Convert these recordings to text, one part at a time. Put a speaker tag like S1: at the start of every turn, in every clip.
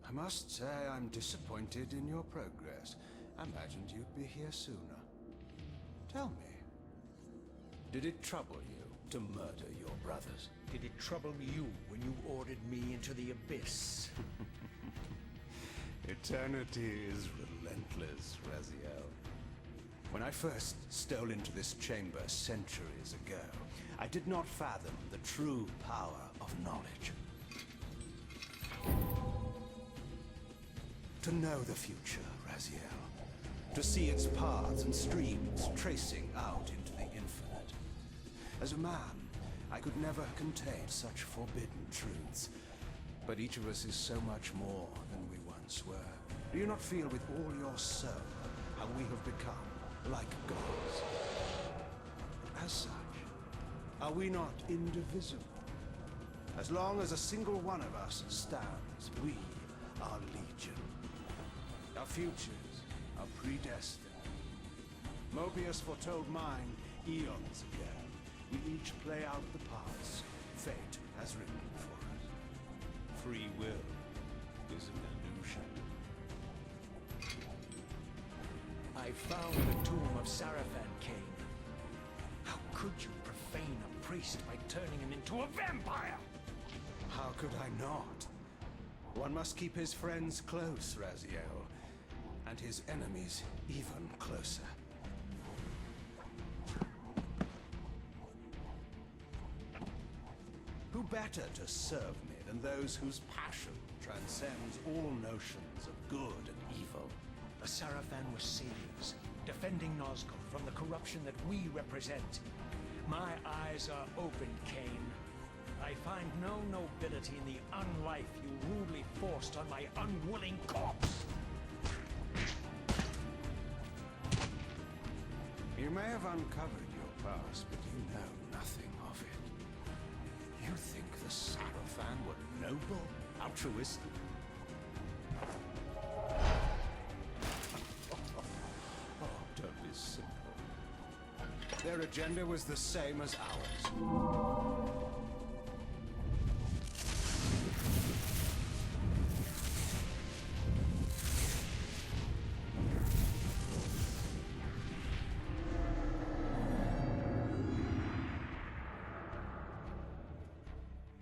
S1: I must say I'm disappointed in your progress. I imagined you'd be here sooner. Tell me, did it trouble you to murder your brothers?
S2: Did it trouble you when you ordered me into the abyss?
S1: Eternity is relentless, Raziel. When I first stole into this chamber centuries ago, I did not fathom the true power of knowledge. To know the future, Raziel. To see its paths and streams tracing out into the infinite. As a man, I could never contain such forbidden truths. But each of us is so much more than we once were. Do you not feel with all your soul how we have become like gods? As such, are we not indivisible? As long as a single one of us stands, we are legion. Our futures are predestined. Mobius foretold mine eons ago. We each play out the parts fate has written for us. Free will is an illusion.
S2: I found the tomb of Sarafan, Kane. How could you profane a priest by turning him into a vampire?
S1: How could I not? One must keep his friends close, Raziel, and his enemies even closer. Who better to serve me than those whose passion transcends all notions of good and evil?
S2: The Sarafan were saviors, defending Nazgûl from the corruption that we represent. My eyes are opened, Kane. I find no nobility in the unlife you rudely forced on my unwilling corpse.
S1: You may have uncovered your past, but you know nothing of it. You think the Sarafan were noble, altruistic? Oh, don't be simple. Their agenda was the same as ours.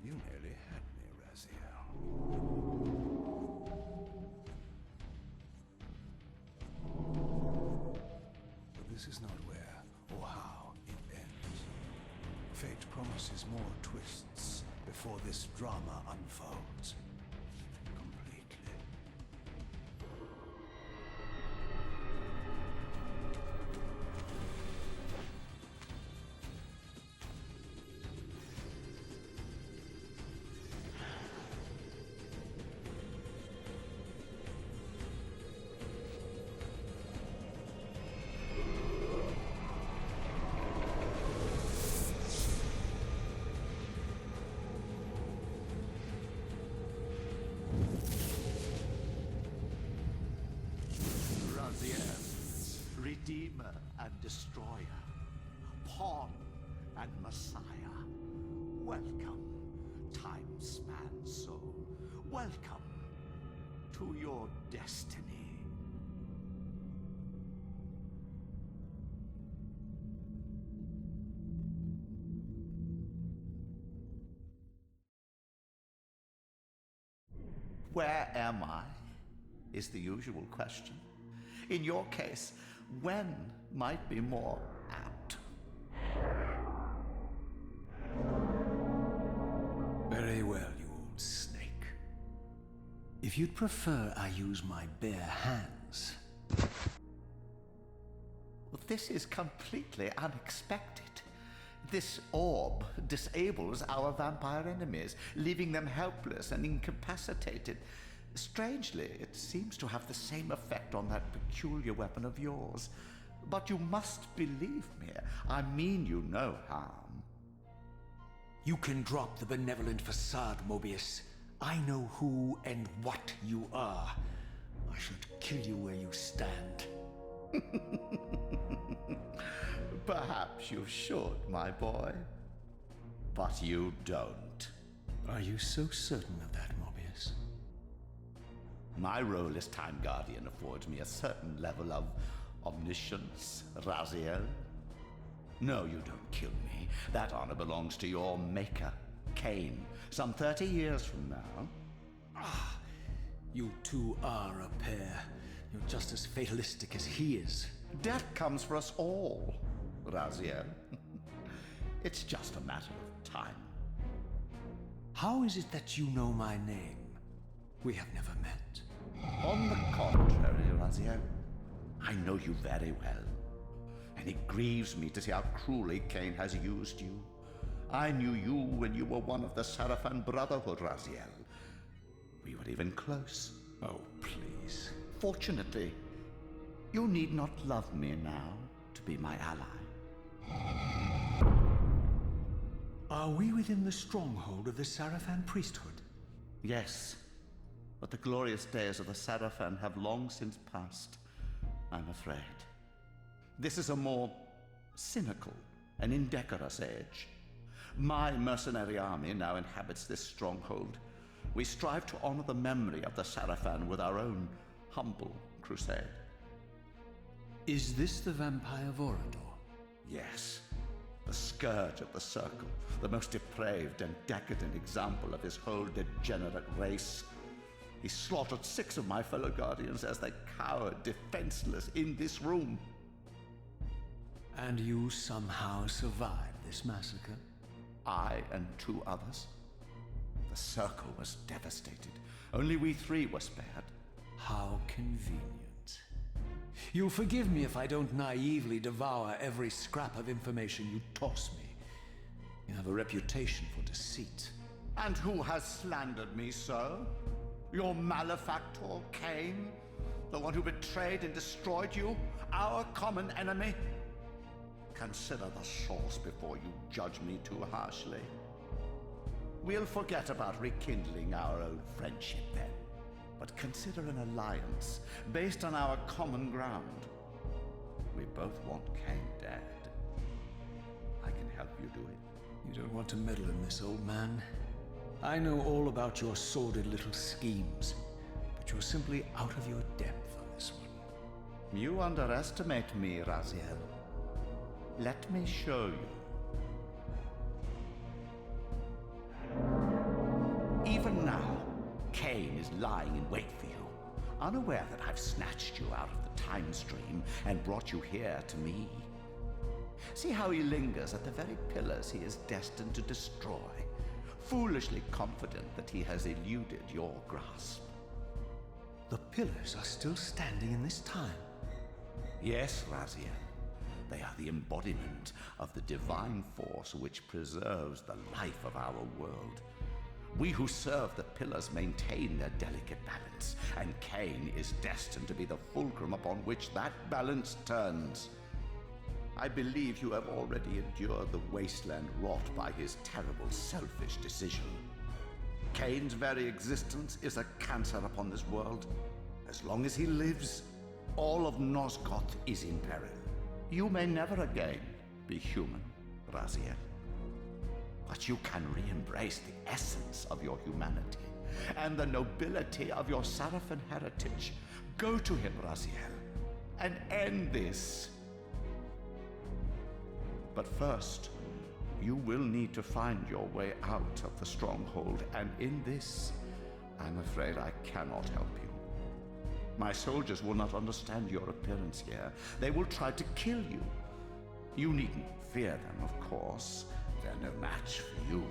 S1: You nearly had me, Raziel. But this is not where or how it ends. Fate promises more twists before this drama unfolds completely.
S3: Redeemer and Destroyer, Pawn and Messiah. Welcome, time-span soul. Welcome to your destiny. Where am I? Is the usual question. In your case, when might be more apt.
S1: Very well, you old snake. If you'd prefer I use my bare hands...
S3: Well, this is completely unexpected. This orb disables our vampire enemies, leaving them helpless and incapacitated. Strangely, it seems to have the same effect on that peculiar weapon of yours. But you must believe me. I mean you no harm.
S2: You can drop the benevolent facade, Mobius. I know who and what you are. I should kill you where you stand.
S3: Perhaps you should, my boy. But you don't.
S1: Are you so certain of that, Mobius?
S3: My role as Time Guardian affords me a certain level of omniscience, Raziel. No, you don't kill me. That honor belongs to your maker, Cain, some 30 years from now.
S2: You two are a pair. You're just as fatalistic as he is.
S3: Death comes for us all, Raziel. It's just a matter of time.
S2: How is it that you know my name? We have never met.
S3: On the contrary, Raziel, I know you very well. And it grieves me to see how cruelly Cain has used you. I knew you when you were one of the Sarafan Brotherhood, Raziel. We were even close.
S2: Oh, please.
S3: Fortunately, you need not love me now to be my ally.
S2: Are we within the stronghold of the Sarafan priesthood?
S3: Yes, but the glorious days of the Sarafan have long since passed, I'm afraid. This is a more cynical and indecorous age. My mercenary army now inhabits this stronghold. We strive to honor the memory of the Sarafan with our own humble crusade.
S2: Is this the vampire Vorador?
S3: Yes, the scourge of the Circle, the most depraved and decadent example of his whole degenerate race. He slaughtered 6 of my fellow Guardians as they cowered defenseless in this room.
S2: And you somehow survived this massacre?
S3: I and 2 others. The Circle was devastated. Only we 3 were spared.
S2: How convenient. You'll forgive me if I don't naively devour every scrap of information you toss me. You have a reputation for deceit.
S3: And who has slandered me so? Your malefactor, Cain? The one who betrayed and destroyed you? Our common enemy? Consider the source before you judge me too harshly. We'll forget about rekindling our old friendship then. But consider an alliance based on our common ground. We both want Cain dead. I can help you do it.
S2: You don't want to meddle in this, old man. I know all about your sordid little schemes, but you're simply out of your depth on this one.
S3: You underestimate me, Raziel. Let me show you. Even now, Cain is lying in wait for you, unaware that I've snatched you out of the time stream and brought you here to me. See how he lingers at the very pillars he is destined to destroy, foolishly confident that he has eluded your grasp.
S2: The pillars are still standing in this time.
S3: Yes, Raziel. They are the embodiment of the divine force which preserves the life of our world. We who serve the pillars maintain their delicate balance, and Cain is destined to be the fulcrum upon which that balance turns. I believe you have already endured the wasteland wrought by his terrible, selfish decision. Cain's very existence is a cancer upon this world. As long as he lives, all of Nosgoth is in peril. You may never again be human, Raziel. But you can re-embrace the essence of your humanity and the nobility of your Sarafan heritage. Go to him, Raziel, and end this. But first, you will need to find your way out of the stronghold, and in this, I'm afraid I cannot help you. My soldiers will not understand your appearance here. They will try to kill you. You needn't fear them, of course. They're no match for you.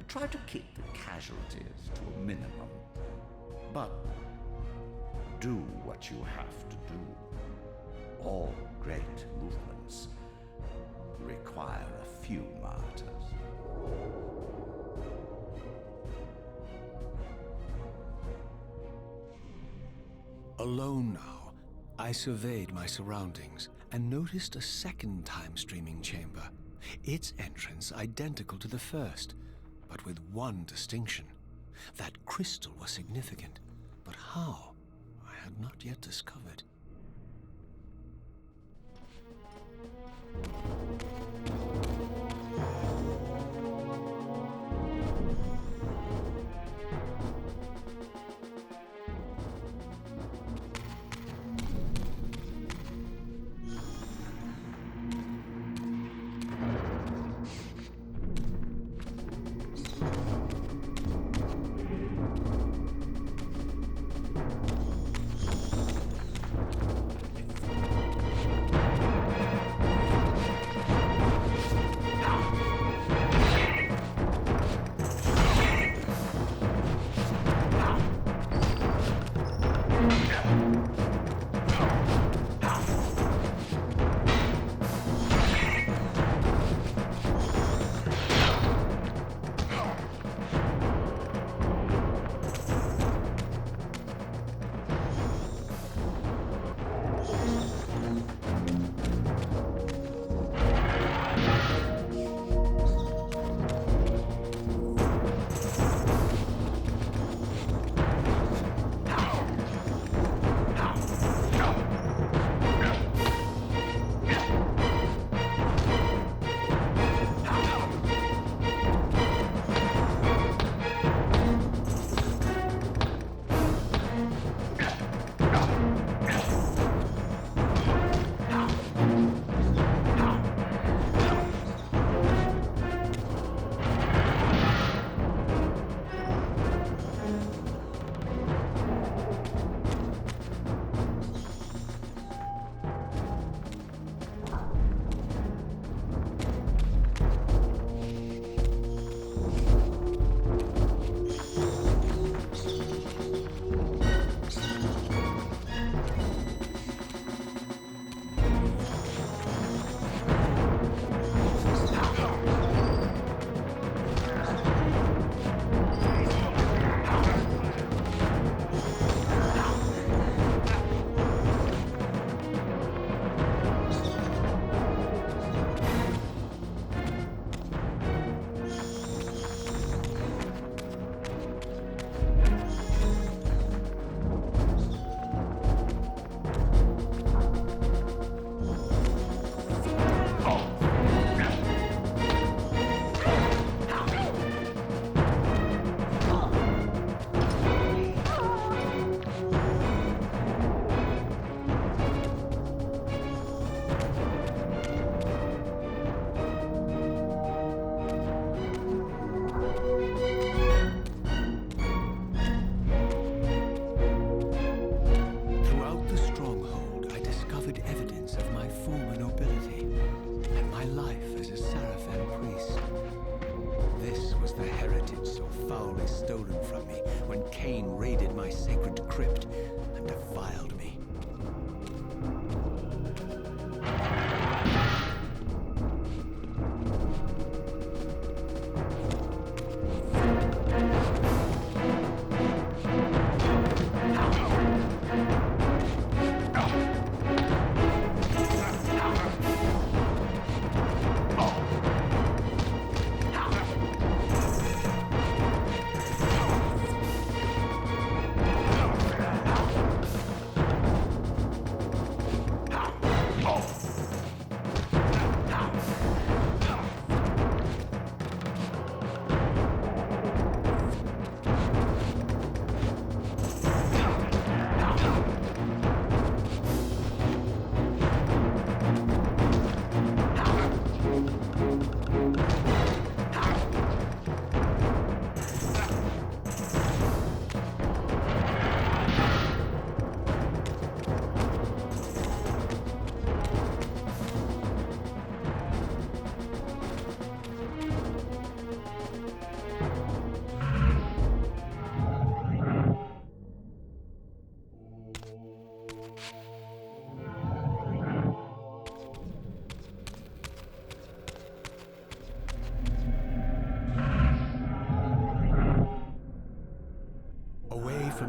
S3: Try to keep the casualties to a minimum. But do what you have to do. All great movements require a few martyrs.
S2: Alone now, I surveyed my surroundings and noticed a second time-streaming chamber. Its entrance identical to the first, but with one distinction. That crystal was significant, but how? I had not yet discovered.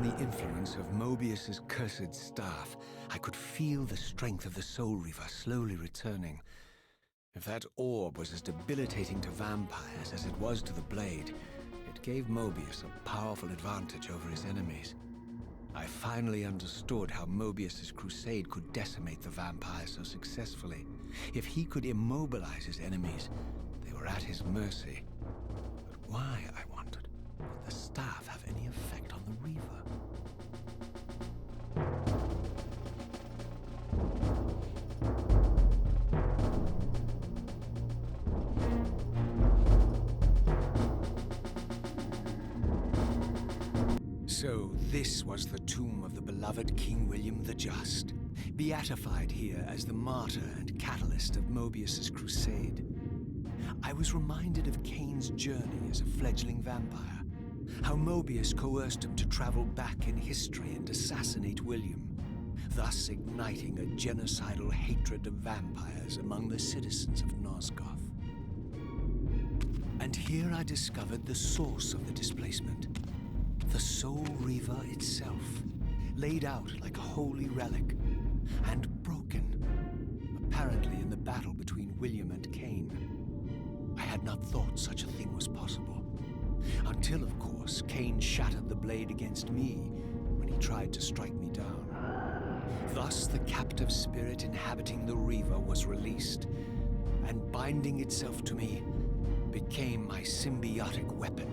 S4: the influence of Mobius's cursed staff, I could feel the strength of the Soul Reaver slowly returning. If that orb was as debilitating to vampires as it was to the blade, it gave Mobius a powerful advantage over his enemies. I finally understood how Mobius's crusade could decimate the vampires so successfully. If he could immobilize his enemies, they were at his mercy. But why, I wondered, would the staff have any effect on the Reaver? So this was the tomb of the beloved King William the Just, beatified here as the martyr and catalyst of Mobius's crusade. I was reminded of Cain's journey as a fledgling vampire, how Mobius coerced him to travel back in history and assassinate William, thus igniting a genocidal hatred of vampires among the citizens of Nosgoth. And here I discovered the source of the displacement. The Soul Reaver itself, laid out like a holy relic, and broken, apparently in the battle between William and Cain. I had not thought such a thing was possible, until, of course, Cain shattered the blade against me when he tried to strike me down. Thus, the captive spirit inhabiting the Reaver was released, and binding itself to me, became my symbiotic weapon.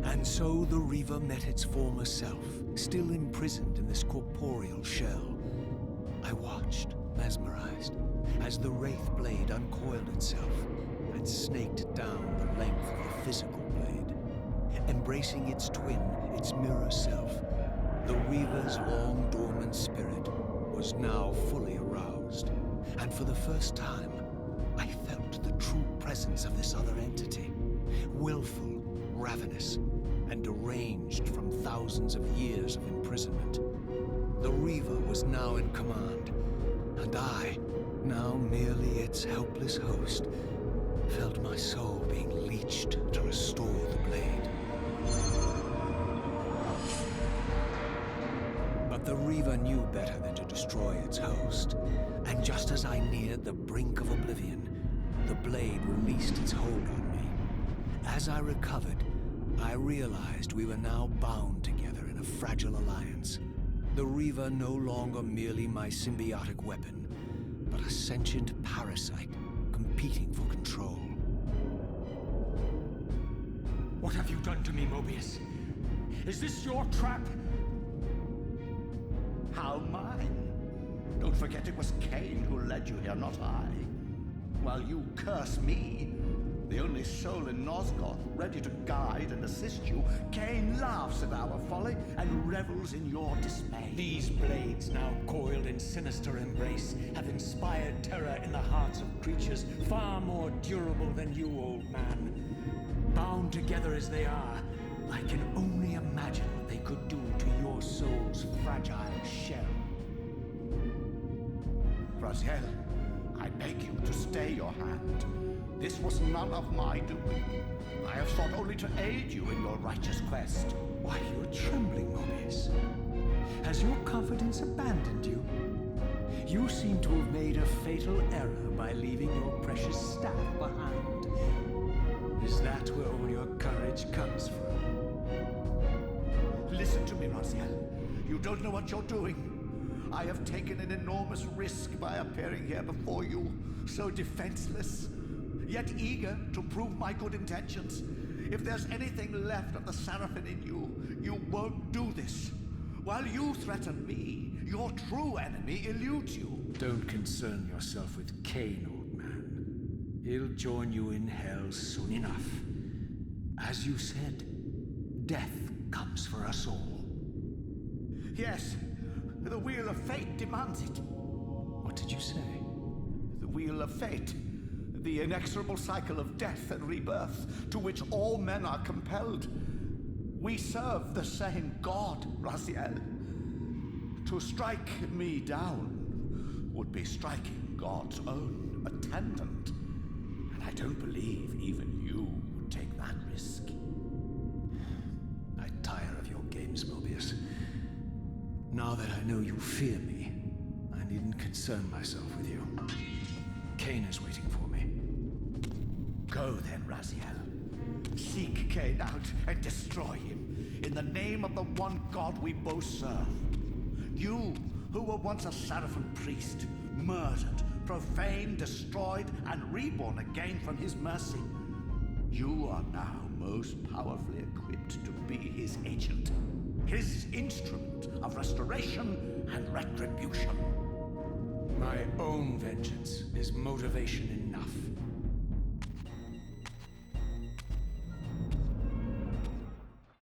S4: And so the Reaver met its former self, still imprisoned in this corporeal shell. I watched, mesmerized, as the Wraith blade uncoiled itself and snaked down the length of the physical blade. Embracing its twin, its mirror self, the Reaver's long-dormant spirit was now fully aroused. And for the first time, I felt the true presence of this other entity, willful, ravenous, and deranged from thousands of years of imprisonment. The Reaver was now in command, and I, now merely its helpless host, felt my soul being leached to restore the blade. But the Reaver knew better than to destroy its host, and just as I neared the brink of oblivion, the blade released its hold on me. As I recovered, I realized we were now bound together in a fragile alliance. The Reaver no longer merely my symbiotic weapon, but a sentient parasite competing for control.
S2: What have you done to me, Mobius? Is this your trap?
S3: How mine? Don't forget it was Cain who led you here, not I. While you curse me, the only soul in Nosgoth ready to guide and assist you, Cain laughs at our folly and revels in your dismay.
S2: These blades, now coiled in sinister embrace, have inspired terror in the hearts of creatures far more durable than you, old man. Bound together as they are, I can only imagine what they could do to your soul's fragile shell.
S3: Raziel, I beg you to stay your hand. This was none of my doing. I have sought only to aid you in your righteous quest.
S2: Why, you're trembling, Mobius. Has your confidence abandoned you? You seem to have made a fatal error by leaving your precious staff behind. Is that where all your courage comes from?
S3: Listen to me, Raziel. You don't know what you're doing. I have taken an enormous risk by appearing here before you, so defenseless, yet eager to prove my good intentions. If there's anything left of the Seraphim in you, you won't do this. While you threaten me, your true enemy eludes you.
S2: Don't concern yourself with Cain, old man. He'll join you in hell soon enough. As you said, death comes for us all.
S3: Yes, the wheel of fate demands it.
S2: What did you say?
S3: The wheel of fate. The inexorable cycle of death and rebirth to which all men are compelled. We serve the same God, Raziel. To strike me down would be striking God's own attendant. And I don't believe even you would take that risk.
S2: I
S4: games, Mobius. Now that I know you fear me, I needn't concern myself with you. Cain is waiting for me.
S3: Go then, Raziel. Seek Cain out and destroy him in the name of the one God we both serve. You, who were once a Seraphim priest, murdered, profaned, destroyed, and reborn again from his mercy. You are now most powerfully equipped to be his agent, his instrument of restoration and retribution.
S4: My own vengeance is motivation enough.